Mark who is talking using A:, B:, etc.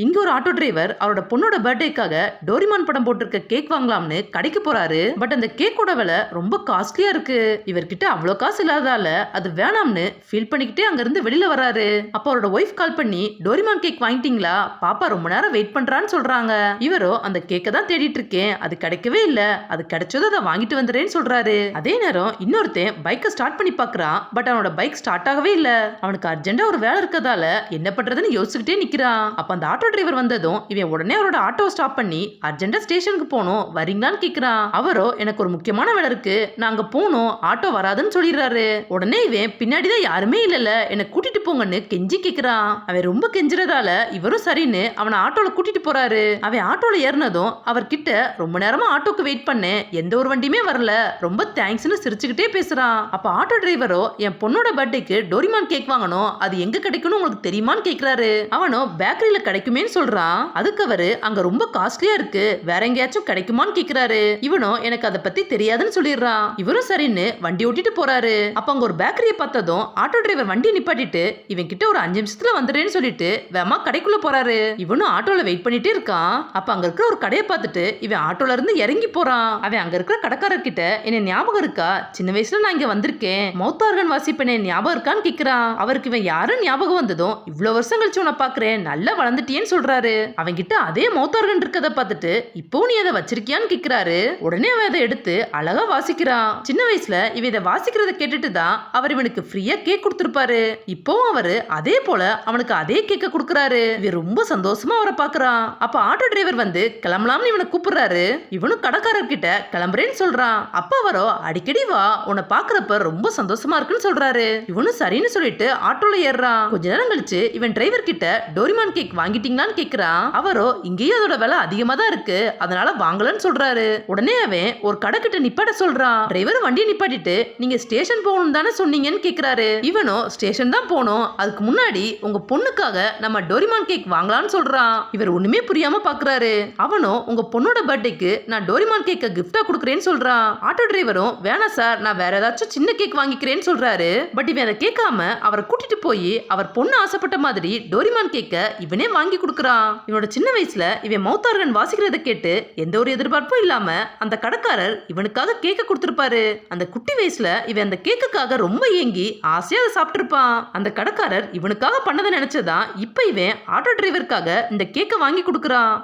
A: இங்க ஒரு auto driver அவரோட பொண்ணோட பர்த்டேக்காக டோரிமான் படம் போட்டிருக்க கேக் வாங்கலாம்னு கடைக்கு போறாரு. பட் அந்த கேக்கோட விலை ரொம்ப காஸ்ட்லியா இருக்கு. இவர்கிட்ட அவ்வளோ காசு இல்லாதால அது வேணாம்னு ஃபீல் பண்ணிக்கிட்டே அங்க இருந்து வெளியில வராரு. அப்போ அவரோட ஒய்ஃப் கால் பண்ணி டோரிமான் கேக் வாங்கிட்டீங்களா, பாப்பா ரொம்ப நேரம் வெயிட் பண்றான்னு சொல்றாங்க. இவரோ அந்த கேக்கை தான் தேடிட்டு இருக்கேன், அது கிடைக்கவே இல்ல, அது கிடைச்சதும் அதை வாங்கிட்டு வந்துறேன்னு சொல்றாரு. அதே நேரம் இன்னொருத்தன் பைக்கை ஸ்டார்ட் பண்ணி பாக்குறான். பட் அவனோட பைக் ஸ்டார்ட் ஆகவே இல்ல. அவனுக்கு அர்ஜென்டா ஒரு வேலை இருக்கதால என்ன பண்றதுன்னு யோசிச்சுக்கிட்டே நிக்கிறான். அப்ப அந்த ஆட்டோ டிரைவர் வந்ததும் இவன் உடனே அவரோட ஆட்டோ ஸ்டாப் பண்ணி அர்ஜென்டா ஸ்டேஷனுக்கு போகணும், வரீங்களான்னு கேக்குறான். அவரோ எனக்கு ஒரு முக்கியமான வேலை இருக்கு, நாங்க போகணும், ஆட்டோ வராதுன்னு சொல்லிடுறாரு. உடனே இவன் பின்னாடிதான் யாருமே இல்லல, என்ன கூட்டிட்டு போங்கன்னு கெஞ்சி கேக்குறான். அவன் ரொம்ப கெஞ்சுறதால இவரும் சரின்னு அவனை ஆட்டோல கூட்டிட்டு போறாரு. அவன் ஆட்டோல ஏறினதும் அவர்கிட்ட ரொம்ப நேரமா ஆட்டோக்கு வெயிட் பண்ணேன், எந்த ஒரு வண்டியுமே வரல, ரொம்ப தேங்க்ஸ்னு சிரிச்சுக்கிட்டே பேசுறான். அப்ப ஆட்டோ டிரைவரோ என் பொண்ணோட பர்த்டேக்கு டோரிமான் கேக் வாங்கணும், அது எங்க கிடைக்கும்னு உங்களுக்கு தெரியுமான்னு கேக்குறாரு. அவனோ பேக்கரியில கிடைக்குமே சொல்றான். அதுக்கு அவரு அங்க ரொம்ப காஸ்ட்லியா இருக்கு, வேற எங்கேயாச்சும் கிடைக்குமான்னு கேக்குறாரு. இவனும் எனக்கு அதை பத்தி தெரியாதுன்னு சொல்லிடுறான். இவரும் சரின்னு வண்டி ஓட்டிட்டு போறாரு. அப்ப அங்க ஒரு பேக்கரியை பார்த்ததும் ஆட்டோ டிரைவர் வண்டியை நிப்பாட்டிட்டு இவன் கிட்ட ஒரு 5 நிமிஷத்துல வந்துடுறேன்னு சொல்லிட்டு வேமா கடைக்குள்ள போறாரு. இவனும் ஆட்டோல வெயிட் பண்ணிட்டே இருக்கான். அப்ப அங்க இருக்கிற ஒரு கடையை பார்த்துட்டு இவன் ஆட்டோல இருந்து இறங்கி போறான். அவன் அங்க இருக்கிற கடைக்காரர் கிட்ட என்ன ஞாபகம் இருக்கா, சின்ன வயசுல நான் இங்க வந்திருக்கேன், மவுத் ஆர்கன் வாசிப்பேனே ஞாபகம் இருக்கான்னு கேக்குறான். அவருக்கு இவன் யாரும் ஞாபகம் வந்ததும் இவ்வளவு வருஷம் கழிச்சு உன்னை பாக்குறேன், நல்லா வளர்ந்துட்டியேன்னு சொல்றாரு. அவங்கிட்ட அதே மவுத் ஆர்கன் இருக்கத பார்த்துட்டு இப்போ நீ அதை வச்சிருக்கியான்னு கேக்குறாரு. உடனே அவன் அதை எடுத்து அழகா வாசிக்கிறான். சின்ன வயசுல இவன் இதை வாசிக்கிறத கேட்டுட்டு தான் அவர் இவனுக்கு ஃப்ரீயா கேக் கொடுத்திருப்பாரு. இப்போ அவரு அதே போல அவனுக்கு அதே கேக்க கொடுக்கறாரு. இவன் ரொம்ப சந்தோஷமா அவரை பாக்குறான். அப்ப ஆட்டோ டிரைவர் வந்து கிளம்பலாம்னு இவனை கூப்பிடுறாரு. இவனும் கடைக்காரர் கிட்ட கிளம்புறேன்னு சொல்றான். அப்ப அவரோ அடிக்கடி வா, உன்னை பாக்குறப்ப ரொம்ப சந்தோஷமா இருக்குன்னு சொல்றாரு. இவனும் சரின்னு சொல்லிட்டு ஆட்டோல ஏறான். கொஞ்ச நேரம் கழிச்சு இவன் டிரைவர் கிட்ட டோரிமான் கேக் வாங்கிட்டீங்களான்னு கேக்குறான். அவரோ இங்கேயும் அதோட விலை அதிகமா தான் இருக்கு, அதனால வாங்கலன்னு சொல்றாரு. உடனே அவன் ஒரு கடை கிட்ட நிப்பாட்ட சொல்றான். டிரைவர் வண்டியை நிப்பாட்டிட்டு நீங்க ஸ்டேஷன் போகணும் தானே சொன்னீங்கன்னு கேக்குறாரு. இவனோ ஸ்டேஷன் தான் போகணும், அதுக்கு முன்னாடி உங்க பொண்ணுக்காக நம்ம டோரிமான் கேக் வாங்கலாம்னு சொல்றான். இவர் ஒண்ணுமே புரியாம பாக்குறாரு. அவனோ உங்க பொண்ணோட பர்த்டேக்கு நான் டோரிமான் கேக்க கிஃப்டா கொடுக்குறேன்னு சொல்றான். ஆட்டோ டிரைவரும் வேணாம் சார், நான் வேற ஏதாச்சும் சின்ன கேக் வாங்கிக்கிறேன்னு சொல்றாரு. பட் இவன் அதை கேட்காம அவரை கூட்டிட்டு போய் அவர் பொண்ணு ஆசைப்பட்ட மாதிரி டோரிமான் கேக்க இவனே வாங்கி கொடுக்குறான். இவனோட சின்ன வயசுல இவன் மவுத் ஆர்கன் வாசிக்கிறத கேட்டு எந்த ஒரு எதிர்பார்ப்பும் இல்லாம அந்த கடைக்காரர் இவனுக்காக கேக்க கொடுத்திருப்பாரு. அந்த குட்டி வயசுல இவன் அந்த கேக்குக்காக ரொம்ப ஏங்கி ஆசையா அதை சாப்பிட்டிருப்பான். அந்த கடைக்காரர் இவனுக்காக பண்ணதை நினைச்சதான் இப்ப இவன் ஆட்டோ டிரைவருக்காக இந்த கேக்க வாங்கி கொடுக்குறான்.